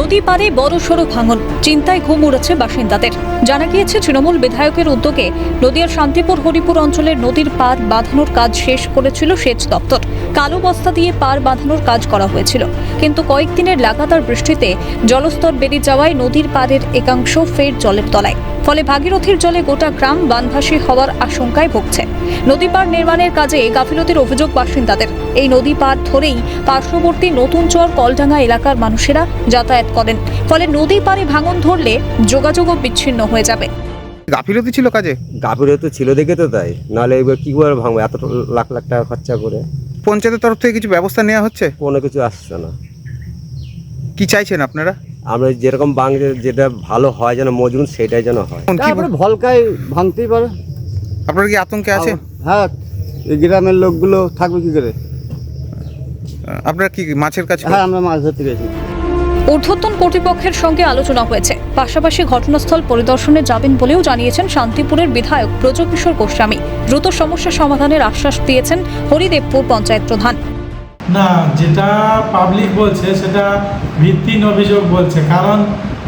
নদী পাড়ে বড়সড় ভাঙন, চিন্তায় ঘুম উড়েছে বাসিন্দাদের। জানা গিয়েছে তৃণমূল বিধায়কের উদ্যোগে নদিয়ার শান্তিপুর হরিপুর অঞ্চলের নদীর পাড় বাঁধানোর কাজ শেষ করেছিল সেচ দপ্তর। কালো বস্তা দিয়ে পাড় বাঁধানোর কাজ করা হয়েছিল, কিন্তু কয়েকদিনের লাগাতার বৃষ্টিতে জলস্তর বেড়ে যাওয়ায় নদীর পাড়ের একাংশ ফের জলের তলায়। ফলে ভাগীরথীর জলে গোটা গ্রাম বানভাসী হওয়ার আশঙ্কায় ভুগছে। নদী পাড় নির্মাণের কাজে গাফিলতির অভিযোগ বাসিন্দাদের। এই নদী পাড় ধরেই পার্শ্ববর্তী নতুন চর কলডাঙ্গা এলাকার মানুষেরা যাতায়াত করেন। ফলে নদী পাড়ে ভাঙন ধরলে যোগাযোগও বিচ্ছিন্ন হয়ে যাবে। গাফিলতি ছিল কাজে, গাফিলতি ছিল দেখে তো তাই, নাহলে এবার কি করে ভাঙবো এত লাখ লাখ টাকা খরচা করে। পঞ্চায়েতের তরফ থেকে কিছু ব্যবস্থা নেওয়া হচ্ছে? কোনো কিছু আসছে না। কি চাইছেন আপনারা? আমরা যেরকম ভাঙছে, যেটা ভালো হয় যেন মজবুত, সেটাই যেন হয়। তারপরে ভলকায় ভাঙতেই পারে। আপনারা কি আতঙ্কে আছে? হ্যাঁ, এই গ্রামের লোকগুলো থাকবে কি করে? আপনারা কি মাছের কাছে? হ্যাঁ, আমরা মাছ ধরতে গেছি। ঊর্ধ্বতন কর্তৃপক্ষের সঙ্গে আলোচনা হয়েছে, পাশাপাশি ঘটনাস্থল পরিদর্শনে যাবেন বলেও জানিয়েছেন শান্তিপুরের বিধায়ক ব্রজকিশোর গোস্বামী। দ্রুত সমস্যা সমাধানের আশ্বাস দিয়েছেন হরিদেবপুর পঞ্চায়েত প্রধান। না, যেটা পাবলিক বলছে সেটা ভিত্তিহীন অভিযোগ বলছে। কারণ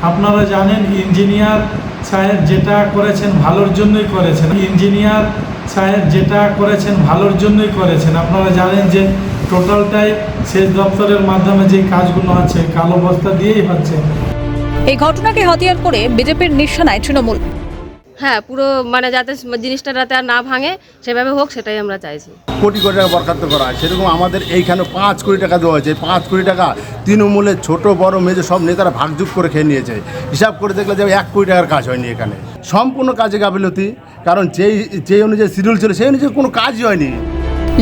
আপনারা জানেন ইঞ্জিনিয়ার সাহেব যেটা করেছেন ভালোর জন্যই করেছেন। ইঞ্জিনিয়ার সাহেব যেটা করেছেন ভালোর জন্যই করেছেন। আপনারা জানেন যে টোটালটাই সেচ দপ্তরের মাধ্যমে যে কাজগুলো আছে কালো বস্তা দিয়েই হচ্ছে। এই ঘটনাকে হাতিয়ার করে বিজেপির নিশানায় তৃণমূল। হ্যাঁ, পুরো যাতে জিনিসটা যাতে আর না ভাঙে সেভাবে হোক, সেটাই আমরা চাইছি। কোটি কোটি টাকা বরখাস্ত করা হয়, সেরকম আমাদের এইখানে 5 কোটি টাকা দেওয়া হয়েছে। 5 কোটি টাকা তৃণমূলের ছোট বড় মেজে সব নেতারা ভাগযোগ করে খেয়ে নিয়েছে। হিসাব করে দেখলে যে 1 কোটি টাকার কাজ হয়নি এখানে। সম্পূর্ণ কাজে গাফিলতি, কারণ যেই অনুযায়ী শিডিউল ছিল সেই অনুযায়ী কোনো কাজই হয়নি।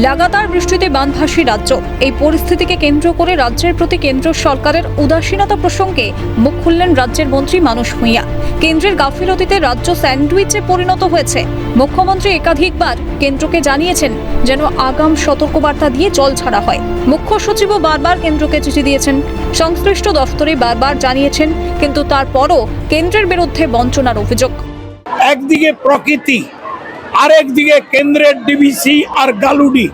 লাগাতার বৃষ্টিতে বানভাসী রাজ্য। এই পরিস্থিতিকে কেন্দ্র করে রাজ্যের প্রতি কেন্দ্র সরকারের উদাসীনতা প্রসঙ্গে মুখ খুললেন রাজ্যের মন্ত্রী মানস ভূঁইয়া। কেন্দ্রের গাফিলতিতে রাজ্য স্যান্ডউইচে পরিণত হয়েছে। মুখ্যমন্ত্রী একাধিকবার কেন্দ্রকে জানিয়েছেন যেন আগাম সতর্কবার্তা দিয়ে জল ছাড়া হয়। মুখ্য সচিবও বারবার কেন্দ্রকে চিঠি দিয়েছেন, সংশ্লিষ্ট দফতরে বারবার জানিয়েছেন, কিন্তু তারপরও কেন্দ্রের বিরুদ্ধে বঞ্চনার অভিযোগ। একদিকে প্রকৃতি, আরেকদিকে কেন্দ্রের ডিভিসি আর গালুডি,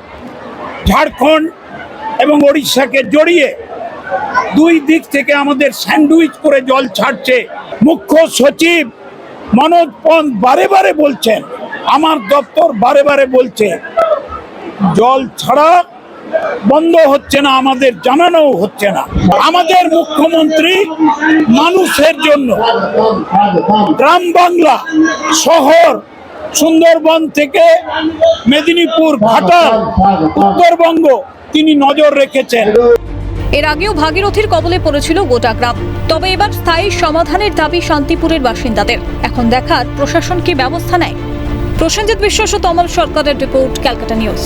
ঝাড়খণ্ড এবং ওড়িশাকে জড়িয়ে দুই দিক থেকে আমাদের স্যান্ডউইচ করে জল ছাড়ছে। মুখ্য সচিব মনোজ পন্ত বারে বারে বলছেন, আমার দপ্তর বারে বারে বলছে জল ছাড়া বন্ধ হচ্ছে না, আমাদের জানানো হচ্ছে না। আমাদের মুখ্যমন্ত্রী মানুষের জন্য গ্রাম বাংলা, শহর, সুন্দরবন থেকে মেদিনীপুর, ঘাটাল, উত্তরবঙ্গ তিনি নজর রেখেছেন। এর আগেও ভাগীরথীর কবলে পড়েছিল গোটা গ্রাম। তবে এবার স্থায়ী সমাধানের দাবি শান্তিপুরের বাসিন্দাদের। এখন দেখার প্রশাসন কি ব্যবস্থা নেয়। প্রসেনজিৎ বিশ্বাস ও তমাল সরকারের রিপোর্ট, ক্যালকাটা নিউজ।